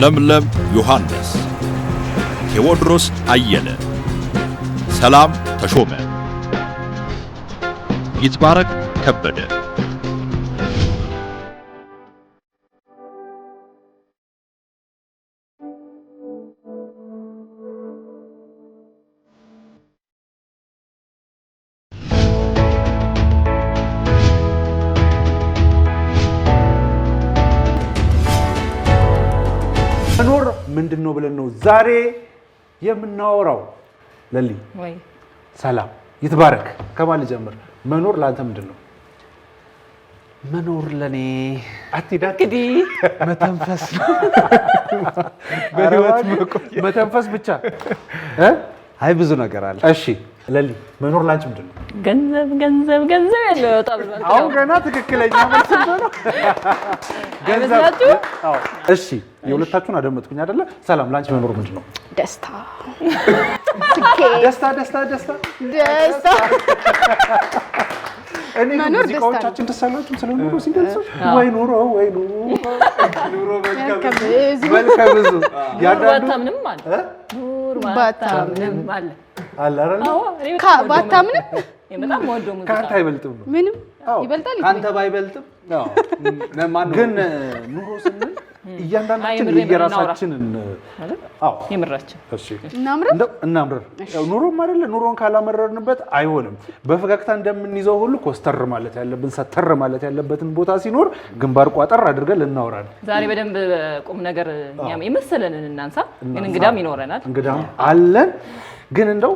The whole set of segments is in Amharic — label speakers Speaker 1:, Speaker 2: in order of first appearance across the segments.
Speaker 1: ለምለም ዮሐንስ፣ ቴዎድሮስ አየለ፣ ሰላም ተሾመ፣ ይትባረክ ከበደ።
Speaker 2: መኖር ምንድነው ብለን ነው ዛሬ የምናወራው። ለሊ
Speaker 3: ወይ
Speaker 2: ሰላም ይትባረክ። ከማን ልጀምር? መኖር ለአንተ ምንድነው?
Speaker 4: መኖር ለኔ
Speaker 2: አትዳክዲ
Speaker 4: መተንፈስ
Speaker 2: በህይወት መተንፈስ ብቻ
Speaker 4: አይ ብዙ ነገር አለ።
Speaker 2: እሺ ለሊ መኖር ለአንቺ ምንድነው?
Speaker 3: ገንዘብ ገንዘብ ገንዘብ ያለው ያወጣል።
Speaker 2: አሁን ገና ትክክለኛ መልስ ነው። ገንዘብ። አዎ እሺ የሁለታችሁን አደመጥኩኝ አይደለ? ሰላም ለአንቺ መኖር ምንድነው?
Speaker 5: ደስታ
Speaker 2: ደስታ ደስታ ደስታ
Speaker 5: ደስታ
Speaker 2: እኔ ሙዚቃዎቻችን ተሳላችሁ ስለኑሮ ሲገልጹ ወይ ኑሮ ወይ ኑሮ መልከብዙ
Speaker 3: ባታምንም አለ ባታምንም አለ
Speaker 2: አይደል?
Speaker 5: ባታምንም
Speaker 3: በጣም ወዶ ሙዚቃ
Speaker 2: ካንተ አይበልጥም ነው።
Speaker 5: ምንም ይበልጣል።
Speaker 4: ካንተ ባይበልጥም
Speaker 2: ግን ኑሮ ስንል እያንዳንዳችን የራሳችንን
Speaker 3: የምራችን
Speaker 2: እናምረር ኑሮም አይደለ? ኑሮን ካላመረርንበት አይሆንም። በፈገግታ እንደምንይዘው ሁሉ ኮስተር ማለት ያለብን ሰተር ማለት ያለበትን ቦታ ሲኖር ግንባር ቋጠር አድርገን ልናወራለን።
Speaker 3: ዛሬ በደንብ ቁም ነገር እኛም የመሰለንን እናንሳ። ግን እንግዳም ይኖረናል፣
Speaker 2: እንግዳም አለን። ግን እንደው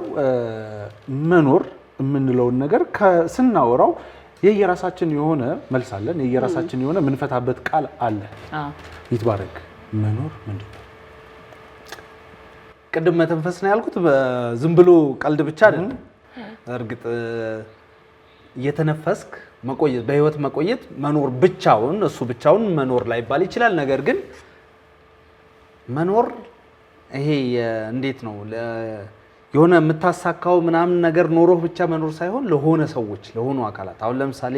Speaker 2: መኖር የምንለውን ነገር ስናወራው የየራሳችን የሆነ መልስ አለን፣ የየራሳችን የሆነ ምንፈታበት ቃል አለ። ይትባረክ መኖር ምንድነው?
Speaker 4: ቅድም መተንፈስ ነው ያልኩት ዝም ብሎ ቀልድ ብቻ አይደለም። እርግጥ እየተነፈስክ መቆየት በህይወት መቆየት መኖር ብቻውን እሱ ብቻውን መኖር ላይባል ይችላል። ነገር ግን መኖር ይሄ እንዴት ነው የሆነ የምታሳካው ምናምን ነገር ኖሮህ ብቻ መኖር ሳይሆን ለሆነ ሰዎች ለሆኑ አካላት አሁን ለምሳሌ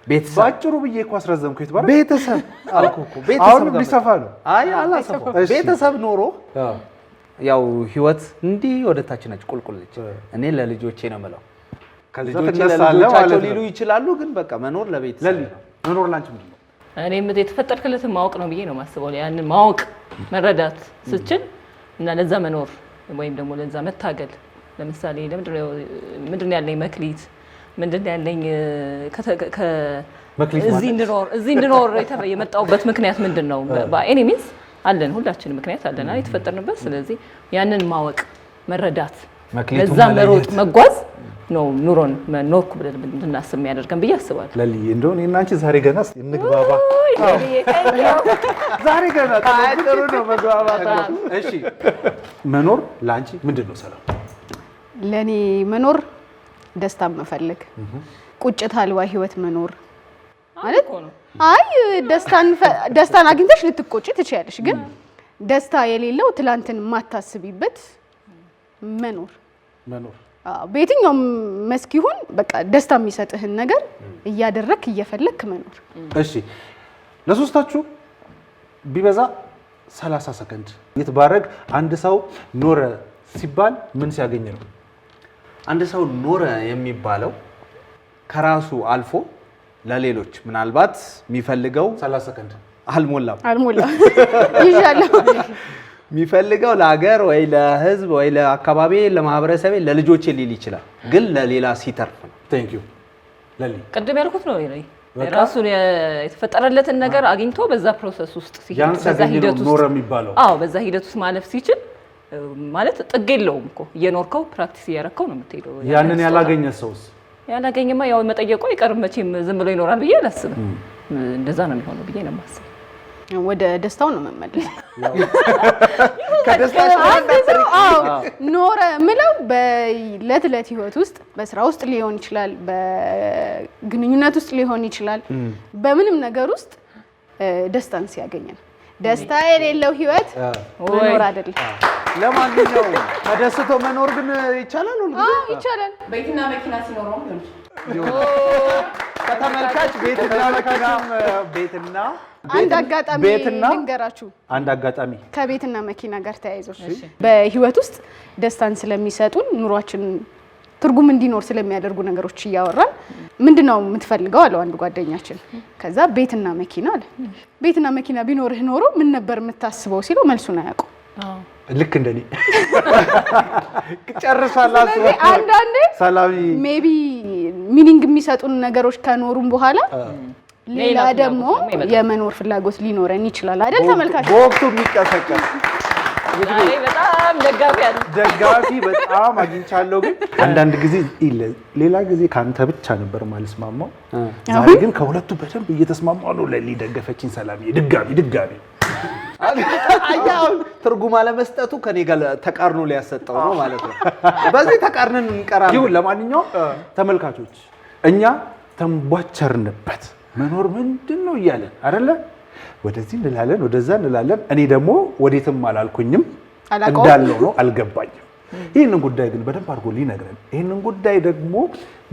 Speaker 4: ቤተሰብ
Speaker 2: ባጭሩ ብዬ እኮ አስረዘምኩ። ይትባረክ
Speaker 4: ቤተሰብ አልኩ እኮ ቤተሰብ
Speaker 2: አሁን ቢሰፋ ነው።
Speaker 4: አይ አላሰፋው። ቤተሰብ ኖሮ ያው ህይወት እንዲህ ወደታች ነች ቁልቁል ነች። እኔ ለልጆቼ ነው የምለው። ከልጆቼ ለልጆቻቸው ሊሉ ይችላሉ፣ ግን በቃ መኖር ለቤተሰብ ነው።
Speaker 2: መኖር ላንቺ ምንድነው?
Speaker 3: እኔም የተፈጠርክለትን ማወቅ ነው ብዬ ነው የማስበው። ያንን ማወቅ መረዳት ስችል እና ለዛ መኖር ወይም ደግሞ ለዛ መታገል። ለምሳሌ ምንድነው ያለኝ መክሊት ምንድነው ያለኝ እዚህ እንድኖር የመጣሁበት ምክንያት ምንድነው? በኤኒ ሚንስ አለን፣ ሁላችንም ምክንያት አለና የተፈጠርንበት። ስለዚህ ያንን ማወቅ መረዳት፣ ለዛ መሮጥ መጓዝ ነው ኑሮን ኖርኩ ብለን እንድናስብ የሚያደርገን ብዬ አስባለሁ።
Speaker 2: ለልዬ እንደው እኔና አንቺ ዛሬ ገና እንግባባ። ዛሬ ገና ጥሩ ነው መግባባት። እሺ መኖር ለአንቺ ምንድነው? ሰላም
Speaker 5: ለኔ መኖር ደስታን መፈለግ፣ ቁጭት አልባ ህይወት መኖር ማለት አይ ደስታን አግኝተሽ ልትቆጪ ትችያለሽ፣ ግን ደስታ የሌለው ትላንትን ማታስቢበት መኖር በየትኛውም መስክ ይሁን በቃ ደስታ የሚሰጥህን ነገር እያደረክ እየፈለክ መኖር።
Speaker 2: እሺ ለሶስታችሁ ቢበዛ 30 ሰከንድ። ይትባረክ አንድ ሰው ኖረ ሲባል ምን ሲያገኝ ነው?
Speaker 4: አንድ ሰው ኖረ የሚባለው ከራሱ አልፎ ለሌሎች ምናልባት የሚፈልገው
Speaker 2: 30 ሰከንድ
Speaker 4: አልሞላም
Speaker 5: ይሻላል
Speaker 4: የሚፈልገው ለሀገር ወይ ለህዝብ ወይ ለአካባቢ ለማህበረሰብ ለልጆች ሊል ይችላል፣ ግን ለሌላ ሲተርፍ ነው።
Speaker 2: ቴንክ ዩ ለሊ።
Speaker 3: ቅድም ያልኩት ነው ራሱን የተፈጠረለትን ነገር አግኝቶ በዛ ፕሮሰስ ውስጥ ሲሄድ በዛ ሂደት ውስጥ
Speaker 2: ኖረ የሚባለው
Speaker 3: በዛ ሂደት ውስጥ ማለፍ ሲችል ማለት ጥግ የለውም እኮ እየኖርከው ፕራክቲስ እያረከው ነው የምትሄደው።
Speaker 2: ያንን ያላገኘ ሰውስ?
Speaker 3: ያላገኘማ ያው መጠየቁ አይቀርም መቼም ዝም ብሎ ይኖራል ብዬ አላስብም። እንደዛ ነው የሚሆነው ብዬ ነው የማስበው።
Speaker 5: ወደ ደስታው ነው መመለስ።
Speaker 2: ከደስታው
Speaker 5: ኖረ ምለው በዕለት ዕለት ህይወት ውስጥ በስራ ውስጥ ሊሆን ይችላል፣ በግንኙነት ውስጥ ሊሆን ይችላል፣ በምንም ነገር ውስጥ ደስታን ሲያገኝ ነው። ደስታ የሌለው ህይወት መኖር አይደለም።
Speaker 4: ለማንኛውም ተደስቶ መኖር ግን ይቻላል ሁሉ
Speaker 5: ይቻላል።
Speaker 3: ቤትና መኪና ሲኖረው ነው
Speaker 4: ከተመልካች ቤትና
Speaker 5: አንድ አጋጣሚ ልንገራችሁ።
Speaker 2: አንድ አጋጣሚ
Speaker 5: ከቤትና መኪና ጋር ተያይዞ በህይወት ውስጥ ደስታን ስለሚሰጡን ኑሯችን ትርጉም እንዲኖር ስለሚያደርጉ ነገሮች እያወራን ምንድነው የምትፈልገው አለው አንድ ጓደኛችን። ከዛ ቤትና መኪና አለ። ቤትና መኪና ቢኖርህ ኖሮ ምን ነበር የምታስበው ሲለው መልሱን አያውቀው።
Speaker 2: ልክ እንደኔ ጨርሳላችሁ።
Speaker 5: አንዳንዴ
Speaker 2: ሰላሚ
Speaker 5: ሜቢ ሚኒንግ የሚሰጡን ነገሮች ከኖሩም በኋላ ሌላ ደግሞ የመኖር ፍላጎት ሊኖረን ይችላል አይደል? ተመልካች
Speaker 2: በወቅቱ የሚቀሰቀስ
Speaker 3: በጣም
Speaker 2: ደጋፊ በጣም አግኝቻለሁ። ግን አንዳንድ ጊዜ ሌላ ጊዜ ካንተ ብቻ ነበር ማልስማማው፣ ዛሬ ግን ከሁለቱ በደንብ እየተስማማው ነው። ለሊ ደገፈችኝ ሰላም ድጋሚ
Speaker 4: አያው ትርጉም አለመስጠቱ ከኔ ጋር ተቃርኖ ሊያሰጠው ነው ማለት ነው። በዚህ ተቃርነን እንቀራለን።
Speaker 2: ይሁን ለማንኛውም ተመልካቾች እኛ ተንቧቸርንበት መኖር ምንድነው እያለን አይደለ? ወደዚህ እንላለን ወደዛ እንላለን። እኔ ደግሞ ወዴትም አላልኩኝም እንዳለው ነው አልገባኝም። ይህንን ጉዳይ ግን በደንብ አድርጎ ሊነግረን ይህንን ጉዳይ ደግሞ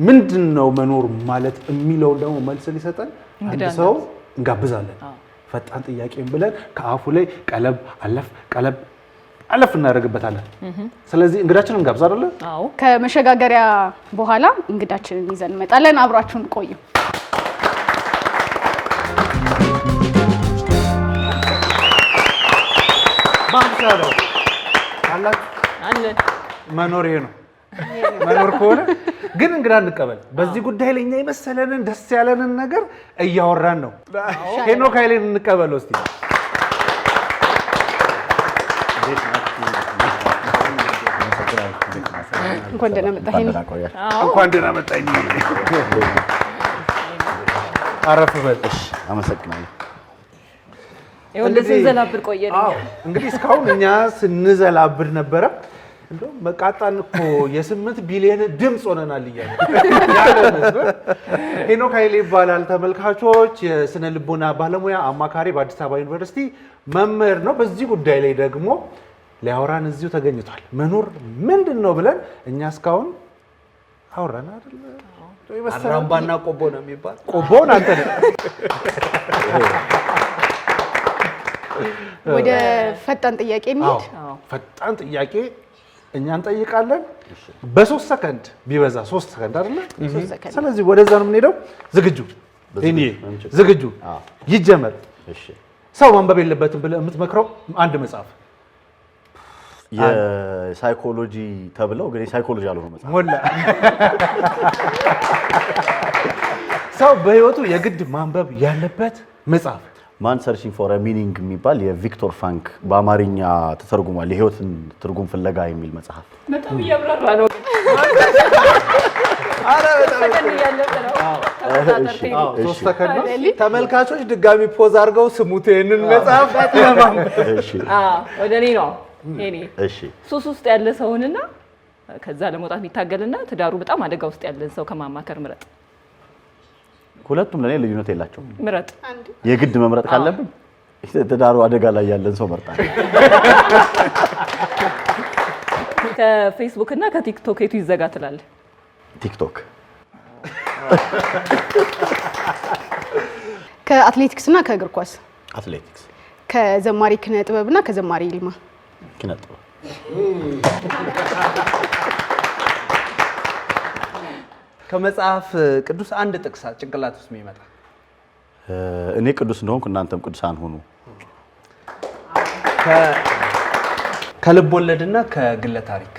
Speaker 2: ምንድነው መኖር ማለት የሚለው ደግሞ መልስ ሊሰጠን አንድ ሰው እንጋብዛለን። ፈጣን ጥያቄን ብለን ከአፉ ላይ ቀለብ አለፍ እናደርግበታለን። ስለዚህ እንግዳችንን እንጋብዝ አይደለ?
Speaker 5: አዎ። ከመሸጋገሪያ በኋላ እንግዳችንን ይዘን እንመጣለን። አብራችሁን ቆዩ።
Speaker 2: ባንሳለው አለ መኖር ይሄ ነው። መኖር ከሆነ ግን እንግዳ እንቀበል። በዚህ ጉዳይ ላይ እኛ የመሰለንን ደስ ያለንን ነገር እያወራን ነው። ሄኖክ ኃይሌን እንቀበለው እስቲ።
Speaker 5: እንኳን ደህና መጣህ ሄኖክ።
Speaker 2: እንኳን ደህና መጣኝ። አረፍ በል።
Speaker 6: አመሰግናለሁ።
Speaker 3: እንደዚህ ዘላብር ቆየን።
Speaker 2: እንግዲህ እስካሁን እኛ ስንዘላብር ነበረ። እንደውም መቃጣን እኮ የ8 ቢሊዮን ድምፅ ሆነናል እያለ ሄኖክ ኃይሌ ይባላል። ተመልካቾች የስነ ልቦና ባለሙያ አማካሪ፣ በአዲስ አበባ ዩኒቨርሲቲ መምህር ነው። በዚህ ጉዳይ ላይ ደግሞ ሊያወራን እዚሁ ተገኝቷል። መኖር ምንድን ነው ብለን እኛ እስካሁን አወራን አይደል?
Speaker 4: አራምባና ቆቦ ነው የሚባል።
Speaker 2: ቆቦን አንተ ነህ።
Speaker 5: ወደ ፈጣን ጥያቄ እንሂድ።
Speaker 2: ፈጣን ጥያቄ እኛ እንጠይቃለን። በ3 ሰከንድ ቢበዛ 3 ሰከንድ አይደለ? ስለዚህ ወደዛ ነው የምንሄደው። ዝግጁ? ይጀመር። ሰው ማንበብ የለበትም ብለህ የምትመክረው አንድ መጽሐፍ?
Speaker 6: የሳይኮሎጂ ተብለው ግን የሳይኮሎጂ ያልሆነ መጽሐፍ
Speaker 2: ሞላ። ሰው በህይወቱ የግድ ማንበብ ያለበት መጽሐፍ?
Speaker 6: ማን ሰርቺንግ ፎር ሚኒንግ የሚባል የቪክቶር ፍራንክ በአማርኛ ተተርጉሟል። የህይወትን ትርጉም ፍለጋ የሚል መጽሐፍ።
Speaker 3: በጣም እያብራራ ነው።
Speaker 4: ተመልካቾች ድጋሚ ፖዝ አድርገው ስሙት ይሄንን መጽሐፍ ለማንበብ።
Speaker 3: ወደ እኔ ነው። ሱስ ውስጥ ያለ ሰውንና ከዛ ለመውጣት የሚታገልና ትዳሩ በጣም አደጋ ውስጥ ያለን ሰው ከማማከር ምረጥ።
Speaker 6: ሁለቱም ለኔ ልዩነት የላቸውም።
Speaker 3: ምረጥ።
Speaker 6: የግድ መምረጥ ካለብኝ ትዳሩ አደጋ ላይ ያለን ሰው መርጣለሁ።
Speaker 3: ከፌስቡክ እና ከቲክቶክ የቱ ይዘጋ ትላለህ?
Speaker 6: ቲክቶክ።
Speaker 5: ከአትሌቲክስ እና ከእግር ኳስ?
Speaker 6: አትሌቲክስ።
Speaker 5: ከዘማሪ ኪነ ጥበብ እና ከዘማሪ ይልማ?
Speaker 6: ኪነ ጥበብ።
Speaker 4: ከመጽሐፍ ቅዱስ አንድ ጥቅስ ጭንቅላት ውስጥ የሚመጣ?
Speaker 6: እኔ ቅዱስ እንደሆንኩ እናንተም ቅዱሳን ሁኑ።
Speaker 4: ከልብ ወለድና ከግለ ታሪክ?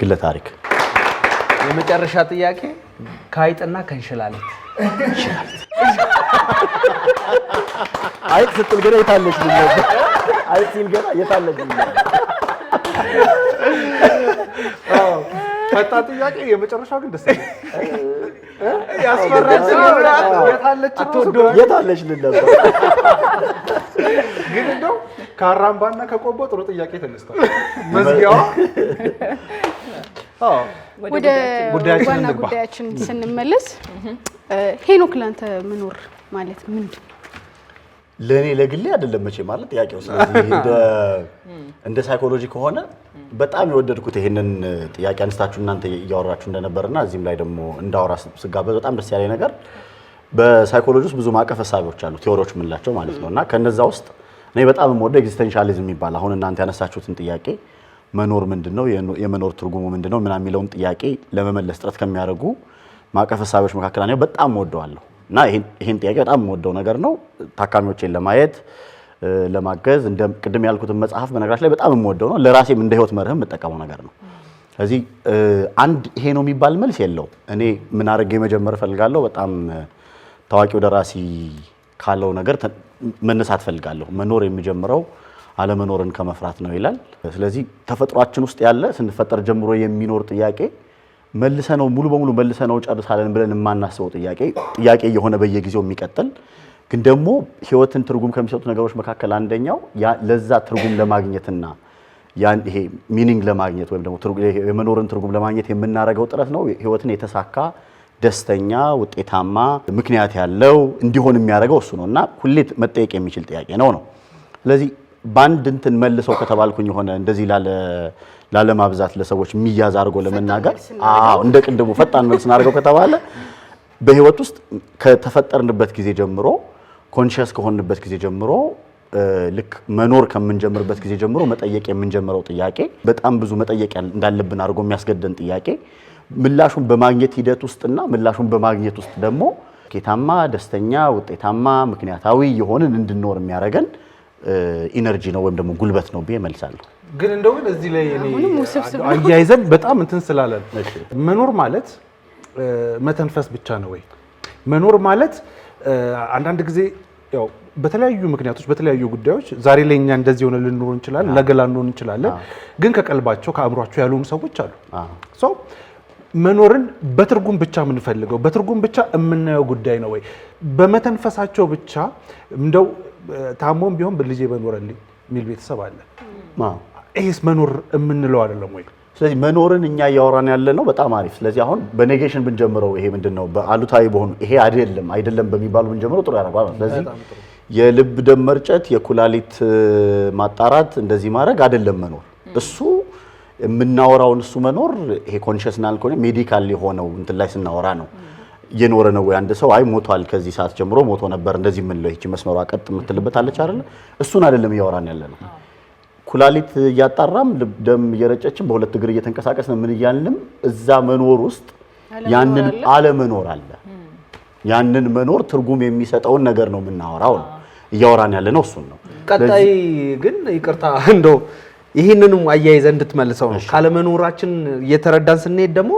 Speaker 6: ግለ ታሪክ።
Speaker 4: የመጨረሻ ጥያቄ ከአይጥና ከእንሽላሊት?
Speaker 6: አይጥ ስትል ገና የታለች ልጅ? አይጥ ሲል ገና የታለች ልጅ?
Speaker 2: ፈጣን ጥያቄ። የመጨረሻው ግን ደስ ያስፈራል።
Speaker 6: የታለች ልጅ ነበር።
Speaker 2: ግን እንደው ከአራምባና ከቆቦ ጥሩ ጥያቄ ተነስቷል። መዝጊያዋ
Speaker 5: ወደ ዋና ጉዳያችን ስንመለስ ሄኖክ ላንተ መኖር ማለት ምንድን ነው?
Speaker 6: ለኔ ለግሌ አይደለም መቼ ማለት ጥያቄው። ስለዚህ እንደ ሳይኮሎጂ ከሆነ በጣም የወደድኩት ይሄንን ጥያቄ አንስታችሁ እናንተ እያወራችሁ እንደነበርና እዚህም ላይ ደግሞ እንዳወራ ስጋበዝ በጣም ደስ ያለኝ ነገር በሳይኮሎጂ ውስጥ ብዙ ማዕቀፍ ሐሳቦች አሉ፣ ቲዎሪዎች የምንላቸው ማለት ነው። እና ከነዛ ውስጥ እኔ በጣም የምወደው ኤግዚስተንሻሊዝም የሚባል አሁን እናንተ ያነሳችሁትን ጥያቄ መኖር ምንድነው፣ የመኖር ትርጉሙ ምንድነው ምናምን የሚለውን ጥያቄ ለመመለስ ጥረት ከሚያደርጉ ማዕቀፍ ሐሳቦች መካከል እኔ በጣም እወደዋለሁ እና ይሄን ጥያቄ በጣም የምወደው ነገር ነው። ታካሚዎቼን ለማየት ለማገዝ እንደ ቅድም ያልኩትን መጽሐፍ በነገራችን ላይ በጣም የምወደው ነው። ለራሴም እንደ ህይወት መርህም የምጠቀመው ነገር ነው። ስለዚህ አንድ ይሄ ነው የሚባል መልስ የለውም። እኔ ምን አድርጌ መጀመር እፈልጋለሁ፣ በጣም ታዋቂው ደራሲ ካለው ነገር መነሳት እፈልጋለሁ። መኖር የሚጀምረው አለመኖርን ከመፍራት ነው ይላል። ስለዚህ ተፈጥሯችን ውስጥ ያለ ስንፈጠር ጀምሮ የሚኖር ጥያቄ መልሰነው ሙሉ በሙሉ መልሰነው ጨርሳለን ብለን የማናስበው ጥያቄ የሆነ በየጊዜው የሚቀጥል ግን ደግሞ ህይወትን ትርጉም ከሚሰጡ ነገሮች መካከል አንደኛው ለዛ ትርጉም ለማግኘትና ያን ይሄ ሚኒንግ ለማግኘት ወይም ደግሞ የመኖርን ትርጉም ለማግኘት የምናደርገው ጥረት ነው። ህይወትን የተሳካ ደስተኛ፣ ውጤታማ፣ ምክንያት ያለው እንዲሆን የሚያደርገው እሱ ነውና ሁሌ መጠየቅ የሚችል ጥያቄ ነው። ስለዚህ ባንድ እንትን መልሰው ከተባልኩኝ የሆነ እንደዚህ ላለማብዛት ለሰዎች የሚያዝ አድርጎ ለመናገር እንደ ቅድሙ ፈጣን መልስ እናድርገው ከተባለ በህይወት ውስጥ ከተፈጠርንበት ጊዜ ጀምሮ ኮንሺየስ ከሆንበት ጊዜ ጀምሮ ልክ መኖር ከምንጀምርበት ጊዜ ጀምሮ መጠየቅ የምንጀምረው ጥያቄ በጣም ብዙ መጠየቅ እንዳለብን አድርጎ የሚያስገድደን ጥያቄ ምላሹን በማግኘት ሂደት ውስጥና ምላሹን በማግኘት ውስጥ ደግሞ ኬታማ፣ ደስተኛ፣ ውጤታማ፣ ምክንያታዊ የሆንን እንድንኖር የሚያደርገን ኢነርጂ ነው ወይም ደግሞ ጉልበት ነው ብዬ እመልሳለሁ።
Speaker 2: ግን እንደው እዚህ ላይ እኔ አያይዘን በጣም እንትን ስላለን መኖር ማለት መተንፈስ ብቻ ነው ወይ? መኖር ማለት አንዳንድ ጊዜ ያው በተለያዩ ምክንያቶች በተለያዩ ጉዳዮች ዛሬ ላይ እኛ እንደዚህ ሆነ ልንኖር እንችላለን፣ ነገ ላንኖር እንችላለን። ግን ከቀልባቸው ከአእምሯቸው ያልሆኑ ሰዎች አሉ። መኖርን በትርጉም ብቻ የምንፈልገው በትርጉም ብቻ የምናየው ጉዳይ ነው ወይ? በመተንፈሳቸው ብቻ እንደው ታሞም ቢሆን ልጄ በኖረልኝ የሚል ቤተሰብ አለ። ይሄስ መኖር የምንለው አይደለም ወይ?
Speaker 6: ስለዚህ መኖርን እኛ እያወራን ያለ ነው። በጣም አሪፍ። ስለዚህ አሁን በኔጌሽን ብንጀምረው ይሄ ምንድነው በአሉታዊ በሆኑ ይሄ አይደለም በሚባሉ ብንጀምረው ጥሩ ያደርጋል። ስለዚህ የልብ ደም መርጨት፣ የኩላሊት ማጣራት እንደዚህ ማድረግ አይደለም መኖር። እሱ የምናወራውን እሱ መኖር ይሄ ኮንሽስናል ከሆነ ሜዲካል የሆነው እንትን ላይ ስናወራ ነው። እየኖረ ነው ወይ አንድ ሰው አይ ሞቷል ከዚህ ሰዓት ጀምሮ ሞቶ ነበር እንደዚህ ምን ነው ይቺ መስመሯ ቀጥ የምትልበት አለች አይደል? እሱን አይደለም እያወራን ያለ ነው። ኩላሊት እያጣራም ደም እየረጨችም በሁለት እግር እየተንቀሳቀስን ምን እያልንም እዛ መኖር ውስጥ ያንን አለመኖር አለ። ያንን መኖር ትርጉም የሚሰጠውን ነገር ነው የምናወራው ነው እያወራን ያለ ነው እሱን ነው።
Speaker 4: ቀጣይ ግን ይቅርታ እንደው ይህንንም አያይዘ እንድትመልሰው ነው። ካለመኖራችን እየተረዳን ስንሄድ ደግሞ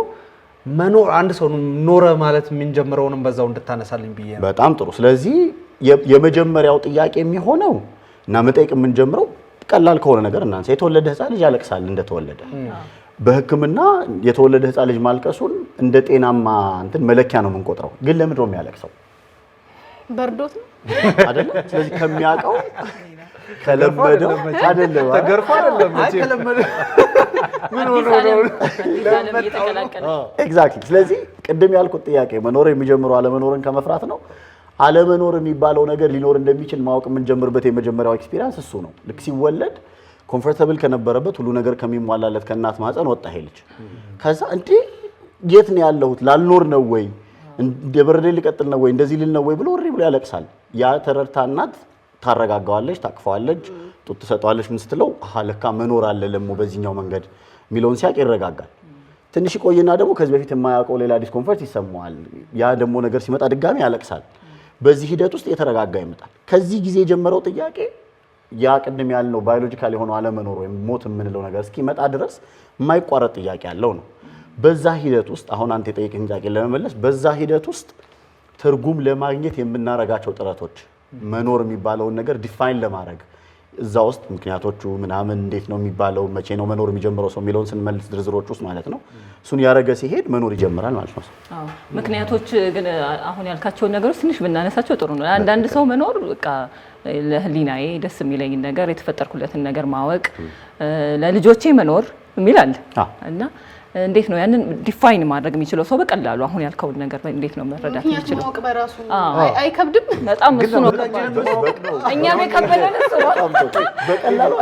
Speaker 4: መኖር አንድ ሰው ኖረ ማለት የምንጀምረውንም በዛው እንድታነሳልኝ ብዬ ነው።
Speaker 6: በጣም ጥሩ። ስለዚህ የመጀመሪያው ጥያቄ የሚሆነው እና መጠየቅ የምንጀምረው ቀላል ከሆነ ነገር እናንሳ። የተወለደ ህፃን ልጅ ያለቅሳል እንደተወለደ። በህክምና የተወለደ ህፃን ልጅ ማልቀሱን እንደ ጤናማ እንትን መለኪያ ነው የምንቆጥረው። ግን ለምንድን ነው የሚያለቅሰው?
Speaker 5: በርዶት ነው
Speaker 6: አይደለ? ስለዚህ ከሚያውቀው ከለመደው አይደለም
Speaker 2: ተገርፎ አይደለም
Speaker 6: ከለመደው ምን ሆኖ ነው ኤግዛክትሊ። ስለዚህ ቅድም ያልኩት ጥያቄ መኖር የሚጀምረው አለመኖርን ከመፍራት ነው። አለመኖር የሚባለው ነገር ሊኖር እንደሚችል ማወቅ የምንጀምርበት የመጀመሪያው ኤክስፒሪየንስ እሱ ነው። ልክ ሲወለድ ኮምፎርታብል ከነበረበት ሁሉ ነገር ከሚሟላለት ከእናት ማህፀን ወጣ ይሄ ልጅ። ከዛ እንዴ የት ነው ያለሁት? ላልኖር ነው ወይ? እንደ በረዴ ሊቀጥል ነው ወይ? እንደዚህ ሊል ነው ወይ ብሎ ወሬ ብሎ ያለቅሳል። ያ ተረድታ እናት ታረጋጋዋለች፣ ታቅፈዋለች፣ ጡት ትሰጠዋለች። ምን ስትለው አሃ ለካ መኖር አለ ለሞ በዚህኛው መንገድ የሚለውን ሲያቅ ይረጋጋል። ትንሽ ቆይና ደግሞ ከዚህ በፊት የማያውቀው ሌላ ዲስኮምፎርት ይሰማዋል። ያ ደግሞ ነገር ሲመጣ ድጋሚ ያለቅሳል። በዚህ ሂደት ውስጥ የተረጋጋ ይመጣል። ከዚህ ጊዜ የጀመረው ጥያቄ ያ ቅድም ያልነው ባዮሎጂካል የሆነው አለመኖር ወይም ሞት የምንለው ነገር እስኪመጣ ድረስ የማይቋረጥ ጥያቄ ያለው ነው። በዛ ሂደት ውስጥ አሁን አንተ የጠየቀኝ ጥያቄ ለመመለስ በዛ ሂደት ውስጥ ትርጉም ለማግኘት የምናረጋቸው ጥረቶች መኖር የሚባለውን ነገር ዲፋይን ለማድረግ እዛ ውስጥ ምክንያቶቹ ምናምን እንዴት ነው የሚባለው መቼ ነው መኖር የሚጀምረው ሰው የሚለውን ስንመልስ ዝርዝሮች ውስጥ ማለት ነው። እሱን ያረገ ሲሄድ መኖር ይጀምራል ማለት ነው።
Speaker 3: አዎ ምክንያቶች ግን አሁን ያልካቸውን ነገሮች ትንሽ ብናነሳቸው ጥሩ ነው። አንዳንድ ሰው መኖር በቃ ለህሊናዬ ደስ የሚለኝ ነገር የተፈጠርኩለትን ነገር ማወቅ ለልጆቼ መኖር የሚል አለ እና እንዴት ነው ያንን ዲፋይን ማድረግ የሚችለው ሰው በቀላሉ አሁን ያልከውን ነገር እንዴት ነው መረዳት የሚችለው?
Speaker 5: ማወቅ በራሱ አይከብድም።
Speaker 3: በጣም እሱ ነው እኛም የከበደን እሱ ነው።
Speaker 6: በቀላሉ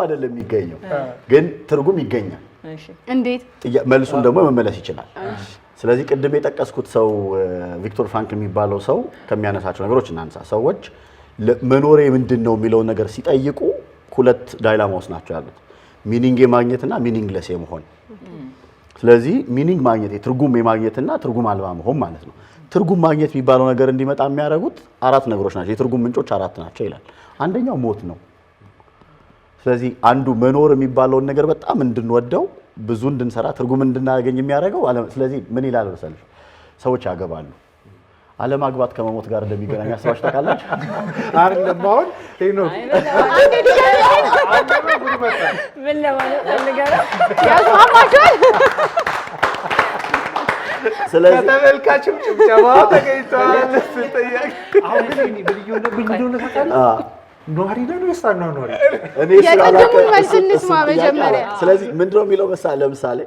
Speaker 6: አይደለም የሚገኘው፣ ግን ትርጉም ይገኛል።
Speaker 5: እንዴት?
Speaker 6: መልሱን ደግሞ መመለስ ይችላል። ስለዚህ ቅድም የጠቀስኩት ሰው ቪክቶር ፍራንክል የሚባለው ሰው ከሚያነሳቸው ነገሮች እናንሳ። ሰዎች መኖሬ ምንድነው የሚለው ነገር ሲጠይቁ ሁለት ዳይላማዎች ናቸው ያሉት፣ ሚኒንግ የማግኘትና ሚኒንግለስ የመሆን። ስለዚህ ሚኒንግ ማግኘት ትርጉም የማግኘትና ትርጉም አልባ መሆን ማለት ነው። ትርጉም ማግኘት የሚባለው ነገር እንዲመጣ የሚያደርጉት አራት ነገሮች ናቸው። የትርጉም ምንጮች አራት ናቸው ይላል። አንደኛው ሞት ነው። ስለዚህ አንዱ መኖር የሚባለውን ነገር በጣም እንድንወደው ብዙ እንድንሰራ ትርጉም እንድናገኝ የሚያደርገው ስለዚህ ምን ይላል መሰለሽ? ሰዎች ያገባሉ። አለማግባት ከመሞት ጋር እንደሚገናኝ አስባችሁ ታውቃላችሁ?
Speaker 2: አይደለም አሁን ሄኖክ
Speaker 3: ምን ለማለት ፈልገህ
Speaker 5: ያስማማችኋል?
Speaker 6: ስለዚህ
Speaker 4: ከተመልካችም ጭብጨባ ተገኝቷል።
Speaker 2: አሁን ግን ብልዩነት ታውቃለህ? ኗሪ ነው ወይስ ኗሪ?
Speaker 6: እኔ
Speaker 5: የቅድሙን መልስ እንስማ መጀመሪያ።
Speaker 6: ስለዚህ ምንድነው የሚለው ለምሳሌ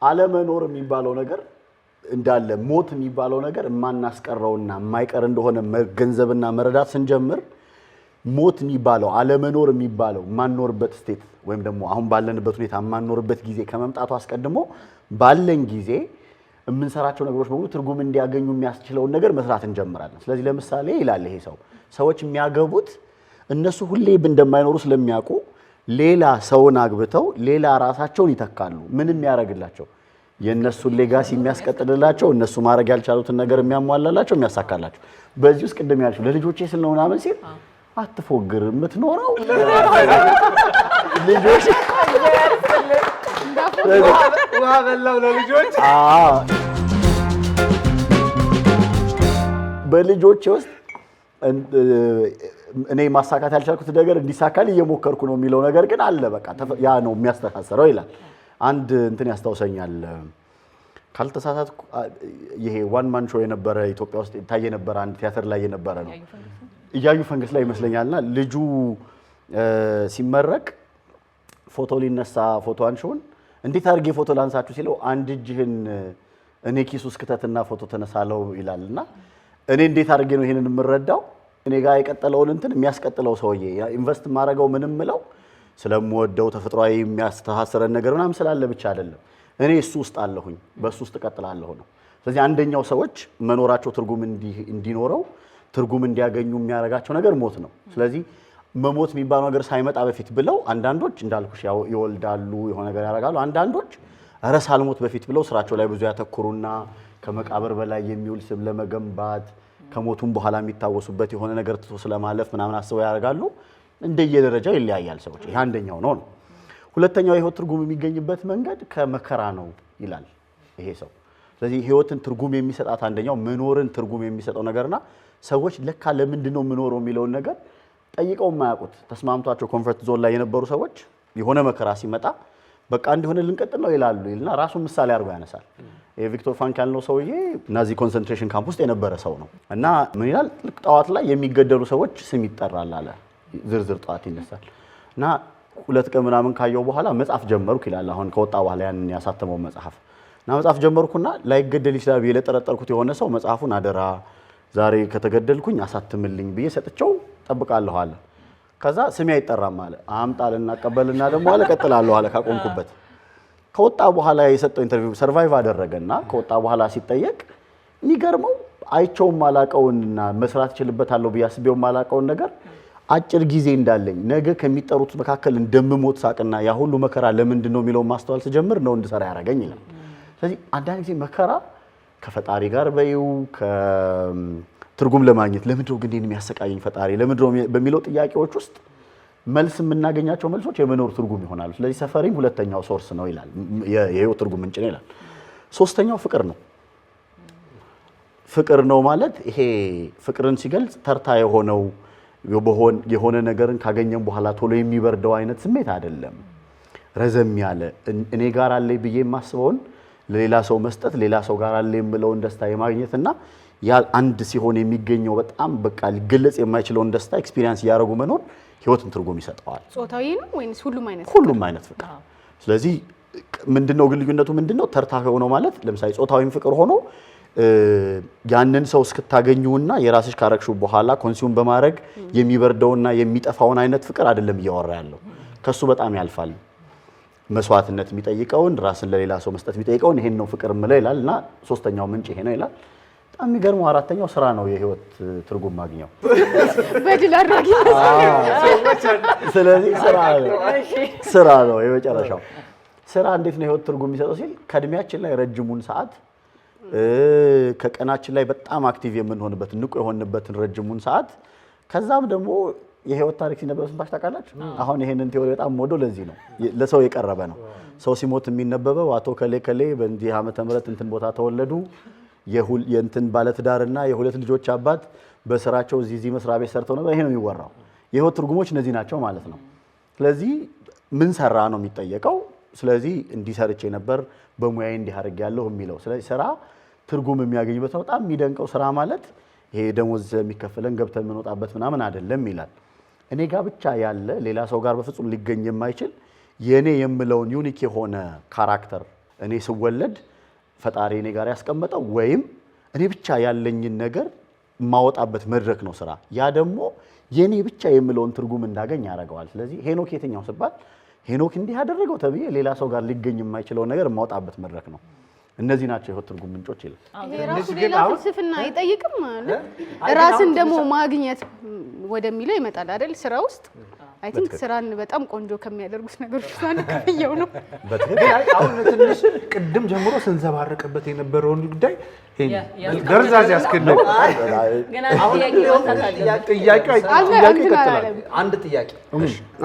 Speaker 6: አለመኖር የሚባለው ነገር እንዳለ ሞት የሚባለው ነገር የማናስቀረውና የማይቀር እንደሆነ መገንዘብና መረዳት ስንጀምር ሞት የሚባለው አለመኖር የሚባለው ማንኖርበት ስቴት ወይም ደግሞ አሁን ባለንበት ሁኔታ ማንኖርበት ጊዜ ከመምጣቱ አስቀድሞ ባለን ጊዜ የምንሰራቸው ነገሮች በሙሉ ትርጉም እንዲያገኙ የሚያስችለውን ነገር መስራት እንጀምራለን። ስለዚህ ለምሳሌ ይላል ይሄ ሰዎች የሚያገቡት እነሱ ሁሌ እንደማይኖሩ ስለሚያውቁ ሌላ ሰውን አግብተው ሌላ ራሳቸውን ይተካሉ። ምንም ያደርግላቸው የነሱን ሌጋሲ የሚያስቀጥልላቸው እነሱ ማድረግ ያልቻሉትን ነገር የሚያሟላላቸው የሚያሳካላቸው። በዚህ ውስጥ ቅድም ያልሽው ለልጆቼ ስል ነው ምናምን ሲል አትፎግር የምትኖረው ልጆች
Speaker 4: ውሃ በላው ለልጆች
Speaker 6: በልጆቼ ውስጥ እኔ ማሳካት ያልቻልኩት ነገር እንዲሳካል እየሞከርኩ ነው የሚለው ነገር ግን አለ። በቃ ያ ነው የሚያስተሳስረው ይላል። አንድ እንትን ያስታውሰኛል ካልተሳሳትኩ ይሄ ዋን ማን ሾው የነበረ ኢትዮጵያ ውስጥ ታየ የነበረ አንድ ቲያትር ላይ የነበረ ነው እያዩ ፈንገስ ላይ ይመስለኛልና ልጁ ሲመረቅ ፎቶ ሊነሳ ፎቶ አንሾን እንዴት አድርጌ ፎቶ ላንሳችሁ ሲለው አንድ እጅህን እኔ ኪስ ውስጥ ከተትና ፎቶ ተነሳለው ይላልና እኔ እንዴት አድርጌ ነው ይሄንን የምረዳው? እኔ ጋር የቀጠለውን እንትን የሚያስቀጥለው ሰውዬ ኢንቨስት ማድረገው ምንም ምለው ስለምወደው ተፈጥሯዊ የሚያስተሳስረን ነገር ምናምን ስላለ ብቻ አይደለም። እኔ እሱ ውስጥ አለሁኝ፣ በሱ ውስጥ እቀጥላለሁ ነው። ስለዚህ አንደኛው ሰዎች መኖራቸው ትርጉም እንዲኖረው ትርጉም እንዲያገኙ የሚያደርጋቸው ነገር ሞት ነው። ስለዚህ መሞት የሚባለው ነገር ሳይመጣ በፊት ብለው አንዳንዶች እንዳልኩሽ ይወልዳሉ፣ የሆነ ነገር ያደርጋሉ። አንዳንዶች ኧረ ሳልሞት በፊት ብለው ስራቸው ላይ ብዙ ያተኩሩና ከመቃብር በላይ የሚውል ስም ለመገንባት ከሞቱም በኋላ የሚታወሱበት የሆነ ነገር ትቶ ስለማለፍ ምናምን አስበው ያደርጋሉ። እንደየደረጃው ይለያያል ሰዎች። ይሄ አንደኛው ነው። ሁለተኛው የህይወት ትርጉም የሚገኝበት መንገድ ከመከራ ነው ይላል ይሄ ሰው። ስለዚህ ህይወትን ትርጉም የሚሰጣት አንደኛው መኖርን ትርጉም የሚሰጠው ነገርና ሰዎች ለካ ለምንድን ነው የምኖረው የሚለውን ነገር ጠይቀው የማያውቁት ተስማምቷቸው ኮንፈርት ዞን ላይ የነበሩ ሰዎች የሆነ መከራ ሲመጣ በቃ እንዲሆነ ልንቀጥል ነው ይላሉ ይልና ራሱን ምሳሌ አድርጎ ያነሳል። የቪክቶር ፍራንክል ያልነው ሰውዬ ናዚ ኮንሰንትሬሽን ካምፕ ውስጥ የነበረ ሰው ነው እና ምን ይላል? ጠዋት ላይ የሚገደሉ ሰዎች ስም ይጠራል አለ። ዝርዝር ጠዋት ይነሳል እና 2 ቀን ምናምን ካየው በኋላ መጽሐፍ ጀመርኩ ይላል። አሁን ከወጣ በኋላ ያንን ያሳተመው መጽሐፍ እና መጽሐፍ ጀመርኩና ላይገደል ይችላል ብዬ ለጠረጠርኩት የሆነ ሰው መጽሐፉን አደራ ዛሬ ከተገደልኩኝ አሳትምልኝ ብዬ ሰጥቼው ጠብቃለሁ አለ። ከዛ ስሜ አይጠራም አለ። አምጣልና አቀበልና ደግሞ አለ ቀጥላለሁ አለ ካቆምኩበት። ከወጣ በኋላ የሰጠው ኢንተርቪው ሰርቫይቭ አደረገና ከወጣ በኋላ ሲጠየቅ የሚገርመው አይቼው ማላቀውንና መስራት ይችልበታለሁ ብዬ አስቤው ማላቀውን ነገር አጭር ጊዜ እንዳለኝ ነገ ከሚጠሩት መካከል እንደምሞት ሳቅና ያ ሁሉ መከራ ለምንድን ነው የሚለው ማስተዋል ስጀምር ነው እንድሰራ ያደረገኝ ይላል። ስለዚህ አንዳንድ ጊዜ መከራ ከፈጣሪ ጋር በይው ከትርጉም ለማግኘት ለምንድን ነው ግን የሚያሰቃየኝ ፈጣሪ ለምንድን ነው በሚለው ጥያቄዎች ውስጥ መልስ የምናገኛቸው መልሶች የመኖር ትርጉም ይሆናሉ። ስለዚህ ሰፈሪንግ ሁለተኛው ሶርስ ነው ይላል፣ የህይወት ትርጉም ምንጭ ነው ይላል። ሶስተኛው ፍቅር ነው። ፍቅር ነው ማለት ይሄ ፍቅርን ሲገልጽ ተርታ የሆነው የሆነ ነገርን ካገኘን በኋላ ቶሎ የሚበርደው አይነት ስሜት አይደለም። ረዘም ያለ እኔ ጋር አለ ብዬ የማስበውን ለሌላ ሰው መስጠት፣ ሌላ ሰው ጋር አለ የምለውን ደስታ የማግኘትና ያ አንድ ሲሆን የሚገኘው በጣም በቃ ሊገለጽ የማይችለውን ደስታ ኤክስፒሪየንስ እያደረጉ መኖር ህይወትን ትርጉም ይሰጠዋል።
Speaker 5: ጾታዊ ነው ወይስ ሁሉም አይነት?
Speaker 6: ሁሉም አይነት ፍቅር። ስለዚህ ምንድነው ግን ልዩነቱ ምንድነው? ተርታ ሆኖ ማለት ለምሳሌ ጾታዊም ፍቅር ሆኖ ያንን ሰው እስክታገኙና የራስሽ ካረክሹ በኋላ ኮንሱም በማድረግ የሚበርደውና የሚጠፋውን አይነት ፍቅር አይደለም እያወራ ያለው። ከሱ በጣም ያልፋል። መስዋዕትነት የሚጠይቀውን ራስን ለሌላ ሰው መስጠት የሚጠይቀውን ይሄን ነው ፍቅር የምለው ይላል እና ሶስተኛው ምንጭ ይሄ ነው ይላል። በጣም የሚገርመው አራተኛው ስራ ነው የህይወት ትርጉም ማግኘው።
Speaker 5: በድል አድራጊ
Speaker 6: ስለዚህ ስራ ነው የመጨረሻው። ስራ እንዴት ነው የህይወት ትርጉም የሚሰጠው ሲል ከእድሜያችን ላይ ረጅሙን ሰዓት ከቀናችን ላይ በጣም አክቲቭ የምንሆንበት ንቁ የሆንበትን ረጅሙን ሰዓት ከዛም ደግሞ የህይወት ታሪክ ሲነበብ ስንባሽ ታውቃላችሁ። አሁን ይሄንን ቲዮሪ በጣም ሞዶ ለዚህ ነው ለሰው የቀረበ ነው። ሰው ሲሞት የሚነበበው አቶ ከሌ ከሌ በእንዲህ ዓመተ ምህረት እንትን ቦታ ተወለዱ የእንትን ባለትዳርና የሁለት ልጆች አባት በስራቸው እዚህ መስሪያ ቤት ሰርተው ነበር። ይሄ ነው የሚወራው። የህይወት ትርጉሞች እነዚህ ናቸው ማለት ነው። ስለዚህ ምን ሰራ ነው የሚጠየቀው። ስለዚህ እንዲሰርቼ ነበር በሙያዬ እንዲያርግ ያለው የሚለው። ስለዚህ ስራ ትርጉም የሚያገኝበት ነው። በጣም የሚደንቀው ስራ ማለት ይሄ ደሞዝ የሚከፈለን ገብተን የምንወጣበት ምናምን አይደለም ይላል። እኔ ጋር ብቻ ያለ ሌላ ሰው ጋር በፍጹም ሊገኝ የማይችል የኔ የምለውን ዩኒክ የሆነ ካራክተር እኔ ስወለድ ፈጣሪ እኔ ጋር ያስቀመጠው ወይም እኔ ብቻ ያለኝን ነገር ማወጣበት መድረክ ነው ስራ። ያ ደግሞ የኔ ብቻ የምለውን ትርጉም እንዳገኝ ያደርገዋል። ስለዚህ ሄኖክ የትኛው ሲባል ሄኖክ እንዲህ ያደረገው ተብዬ ሌላ ሰው ጋር ሊገኝ የማይችለውን ነገር ማወጣበት መድረክ ነው። እነዚህ ናቸው የህይወት ትርጉም ምንጮች ይላል።
Speaker 5: ራሱ ሌላ ፍልስፍና አይጠይቅም ማለት ራስን ደግሞ ማግኘት ወደሚለው ይመጣል አይደል? ስራ ውስጥ አይ ቲንክ ስራን በጣም ቆንጆ ከሚያደርጉት ነገሮች አንዱ ክፍያው ነው።
Speaker 2: አሁን ትንሽ ቅድም ጀምሮ ስንዘባረቅበት የነበረውን ጉዳይ ገርዛዝ ያስከነው ጥያቄ ይቀጥላል።
Speaker 4: አንድ ጥያቄ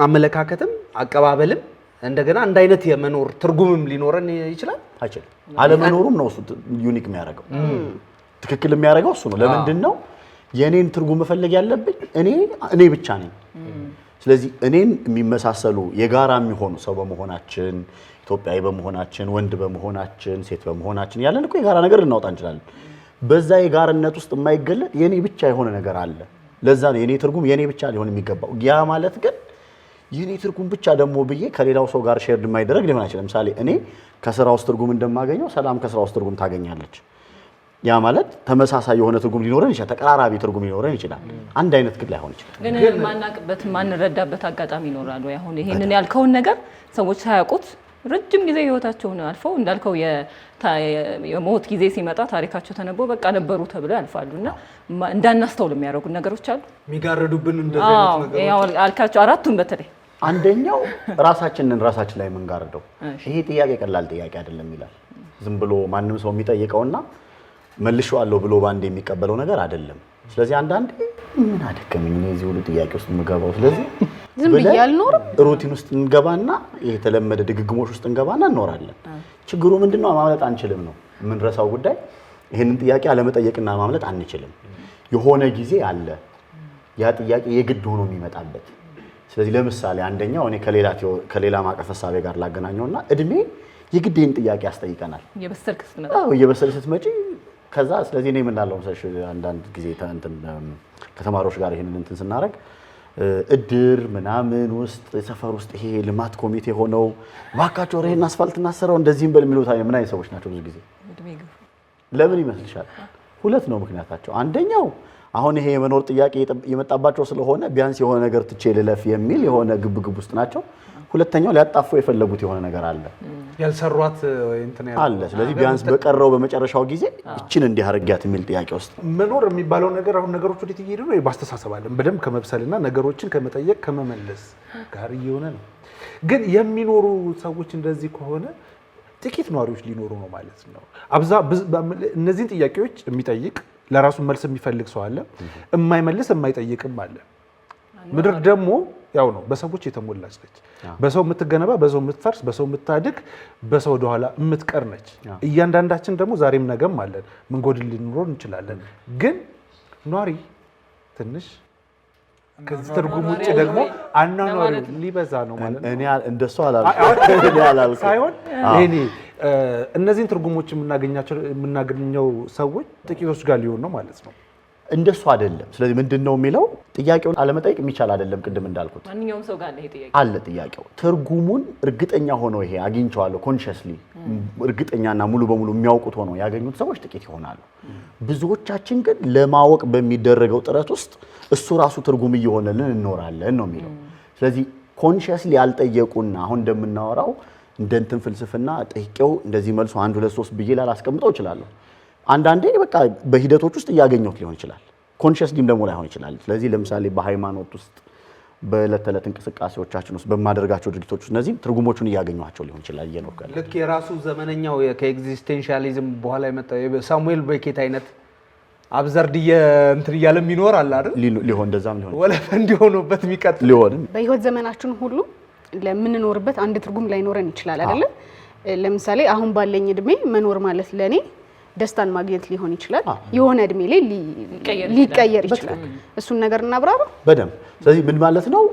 Speaker 4: አመለካከትም አቀባበልም እንደገና አንድ አይነት የመኖር ትርጉምም ሊኖረን ይችላል
Speaker 6: አይችልም። አለመኖሩም ነው እሱ ዩኒክ የሚያደርገው። ትክክል የሚያደርገው እሱ ነው። ለምንድን ነው የኔን ትርጉም መፈለግ ያለብኝ? እኔ ብቻ ነኝ። ስለዚህ እኔን የሚመሳሰሉ የጋራ የሚሆኑ ሰው በመሆናችን ኢትዮጵያዊ በመሆናችን ወንድ በመሆናችን ሴት በመሆናችን ያለን እኮ የጋራ ነገር ልናወጣ እንችላለን። በዛ የጋርነት ውስጥ የማይገለጥ የኔ ብቻ የሆነ ነገር አለ። ለዛ ነው የኔ ትርጉም የኔ ብቻ ሊሆን የሚገባው። ያ ማለት ግን የኔ ትርጉም ብቻ ደግሞ ብዬ ከሌላው ሰው ጋር ሼር የማይደረግ ሊሆን አይችልም። ለምሳሌ እኔ ከስራ ውስጥ ትርጉም እንደማገኘው ሰላም ከስራ ውስጥ ትርጉም ታገኛለች። ያ ማለት ተመሳሳይ የሆነ ትርጉም ሊኖረን ይችላል፣ ተቀራራቢ ትርጉም ሊኖረን ይችላል። አንድ አይነት ግን ላይሆን ይችላል።
Speaker 3: ግን ማናቅበት ማንረዳበት አጋጣሚ ይኖራል ወይ? አሁን ይሄንን ያልከውን ነገር ሰዎች ሳያውቁት ረጅም ጊዜ ህይወታቸውን አልፈው እንዳልከው የሞት ጊዜ ሲመጣ ታሪካቸው ተነቦ በቃ ነበሩ ተብለው ያልፋሉና እንዳናስተውል የሚያደርጉ ነገሮች አሉ
Speaker 2: የሚጋረዱብን እንደዚህ አይነት ነገሮች
Speaker 3: ያው አልካቸው አራቱን በተለይ
Speaker 6: አንደኛው ራሳችን ላይ የምንጋርደው ይሄ ጥያቄ ቀላል ጥያቄ አይደለም ይላል። ዝም ብሎ ማንም ሰው የሚጠይቀውና መልሼዋለሁ ብሎ ባንዴ የሚቀበለው ነገር አይደለም። ስለዚህ አንዳንዴ ምን አደከመኝ እዚህ ሁሉ ጥያቄ ውስጥ የምገባው ስለዚህ
Speaker 5: ዝም ብዬ አልኖርም
Speaker 6: ሩቲን ውስጥ እንገባና የተለመደ ድግግሞሽ ውስጥ እንገባና እንኖራለን። ችግሩ ምንድነው? ማምለጥ አንችልም ነው የምንረሳው ጉዳይ። ይሄንን ጥያቄ አለመጠየቅና ማምለጥ አንችልም። የሆነ ጊዜ አለ ያ ጥያቄ የግድ ሆኖ የሚመጣበት። ስለዚህ ለምሳሌ አንደኛው እኔ ከሌላ ማቀፍ ሐሳቤ ጋር ላገናኘውና እድሜ የግድ ይሄን ጥያቄ ያስጠይቀናል። የበሰልክ ስትመጪ ከዛ ስለዚህ እኔ ምን እንዳለው ሰሽ አንዳንድ ጊዜ ከተማሪዎች ጋር ይሄንን እንትን ስናረግ እድር ምናምን ውስጥ ሰፈር ውስጥ ይሄ ልማት ኮሚቴ ሆነው ባካቸው ረህና አስፋልት እናሰራው እንደዚህም በል የሚሉት ምን አይነት ሰዎች ናቸው? ብዙ ጊዜ ለምን ይመስልሻል? ሁለት ነው ምክንያታቸው። አንደኛው አሁን ይሄ የመኖር ጥያቄ የመጣባቸው ስለሆነ ቢያንስ የሆነ ነገር ትቼ ልለፍ የሚል የሆነ ግብግብ ውስጥ ናቸው። ሁለተኛው ሊያጣፉ የፈለጉት የሆነ ነገር አለ
Speaker 2: ያልሰሯት ወይ እንትን
Speaker 6: አለ። ስለዚህ ቢያንስ በቀረው በመጨረሻው ጊዜ እቺን እንዲህ አርጋት የሚል ጥያቄ ውስጥ
Speaker 2: መኖር የሚባለው ነገር አሁን ነገሮች ወዴት እየሄዱ ነው? ባስተሳሰባለን በደንብ ከመብሰልና ነገሮችን ከመጠየቅ ከመመለስ ጋር እየሆነ ነው። ግን የሚኖሩ ሰዎች እንደዚህ ከሆነ ጥቂት ነዋሪዎች ሊኖሩ ነው ማለት ነው። እነዚህን ጥያቄዎች የሚጠይቅ ለራሱ መልስ የሚፈልግ ሰው አለ፣ የማይመልስ የማይጠይቅም አለ። ምድር ደግሞ ያው ነው በሰዎች የተሞላች ነች። በሰው የምትገነባ፣ በሰው የምትፈርስ፣ በሰው የምታድግ፣ በሰው ወደኋላ የምትቀር ነች። እያንዳንዳችን ደግሞ ዛሬም ነገም አለን፣ ምን ጎድል ልንኖር እንችላለን። ግን ኗሪ ትንሽ ከዚህ ትርጉም ውጭ ደግሞ አናኗሪው ሊበዛ ነው ማለት ነው።
Speaker 6: እኔ እንደሱ አላልኩም
Speaker 2: ሳይሆን እኔ እነዚህን ትርጉሞች የምናገኘው ሰዎች ጥቂቶች ጋር ሊሆን ነው ማለት ነው።
Speaker 6: እንደሱ አይደለም። ስለዚህ ምንድነው የሚለው ጥያቄውን አለመጠየቅ የሚቻል አይደለም። ቅድም እንዳልኩት
Speaker 3: ማንኛውም ሰው ጋር አለ ይሄ ጥያቄ
Speaker 6: አለ። ጥያቄው ትርጉሙን እርግጠኛ ሆነው ይሄ አግኝቼዋለሁ ኮንሺየስሊ እርግጠኛና ሙሉ በሙሉ የሚያውቁት ሆነው ያገኙት ሰዎች ጥቂት ይሆናሉ። ብዙዎቻችን ግን ለማወቅ በሚደረገው ጥረት ውስጥ እሱ ራሱ ትርጉም እየሆነልን እንኖራለን ነው የሚለው። ስለዚህ ኮንሺየስሊ ያልጠየቁና አሁን እንደምናወራው እንደ እንትን ፍልስፍና ጠይቄው እንደዚህ መልሶ 1 2 3 ብዬ ላላስቀምጠው እችላለሁ። አንዳንዴ በቃ በሂደቶች ውስጥ እያገኘሁት ሊሆን ይችላል። ኮንሺየስሊም ደግሞ ላይሆን ይችላል። ስለዚህ ለምሳሌ በሃይማኖት ውስጥ በዕለት ተዕለት እንቅስቃሴዎቻችን ውስጥ በማደርጋቸው ድርጊቶች ውስጥ እነዚህ ትርጉሞቹን እያገኘኋቸው ሊሆን ይችላል እየኖርኩ ያለው።
Speaker 4: ልክ የራሱ ዘመነኛው ከኤግዚስቴንሻሊዝም በኋላ የመጣው ሳሙኤል ቤኬት አይነት አብዘርድ እንትን እያለም ይኖራል አይደል?
Speaker 6: ሊሆን እንደዛም ሊሆን
Speaker 4: ወለፈ እንዲሆኑበት የሚቀጥል
Speaker 6: ሊሆንም
Speaker 5: በህይወት ዘመናችን ሁሉ ለምንኖርበት አንድ ትርጉም ላይኖረን ይችላል አይደለ? ለምሳሌ አሁን ባለኝ እድሜ መኖር ማለት ለኔ ደስታን ማግኘት ሊሆን ይችላል። የሆነ እድሜ ላይ ሊቀየር ይችላል። እሱን ነገር እናብራራ
Speaker 6: በደንብ። ስለዚህ ምን ማለት ነው?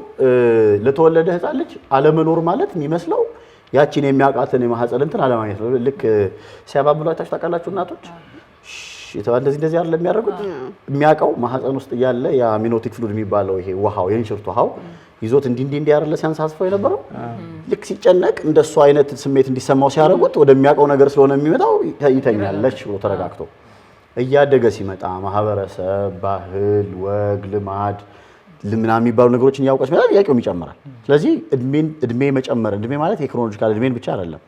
Speaker 6: ለተወለደ ህፃን ልጅ አለመኖር ማለት የሚመስለው ያቺን የሚያውቃትን የማህፀን እንትን አለማግኘት ነው። ልክ ሲያባብሉ አይታችሁ ታውቃላችሁ እናቶች እንደዚህ አይደለም የሚያደርጉት። የሚያውቀው ማህፀን ውስጥ እያለ የአሚኖቲክ ፍሉድ የሚባለው ይሄ ውሃው የእንሽርት ውሃው ይዞት እንዲህ አይደለ ሲያንሳስፈው የነበረው። ልክ ሲጨነቅ እንደሱ አይነት ስሜት እንዲሰማው ሲያደርጉት ወደሚያውቀው ነገር ስለሆነ የሚመጣው ይተኛለች ብሎ ተረጋግቶ። እያደገ ሲመጣ ማህበረሰብ፣ ባህል፣ ወግ፣ ልማድ ምናምን የሚባሉ ነገሮችን እያወቀ ሲመጣ ጥያቄውም ይጨምራል። ስለዚህ እድሜ መጨመር፣ እድሜ ማለት የክሮኖሎጂካል እድሜን ብቻ አይደለም።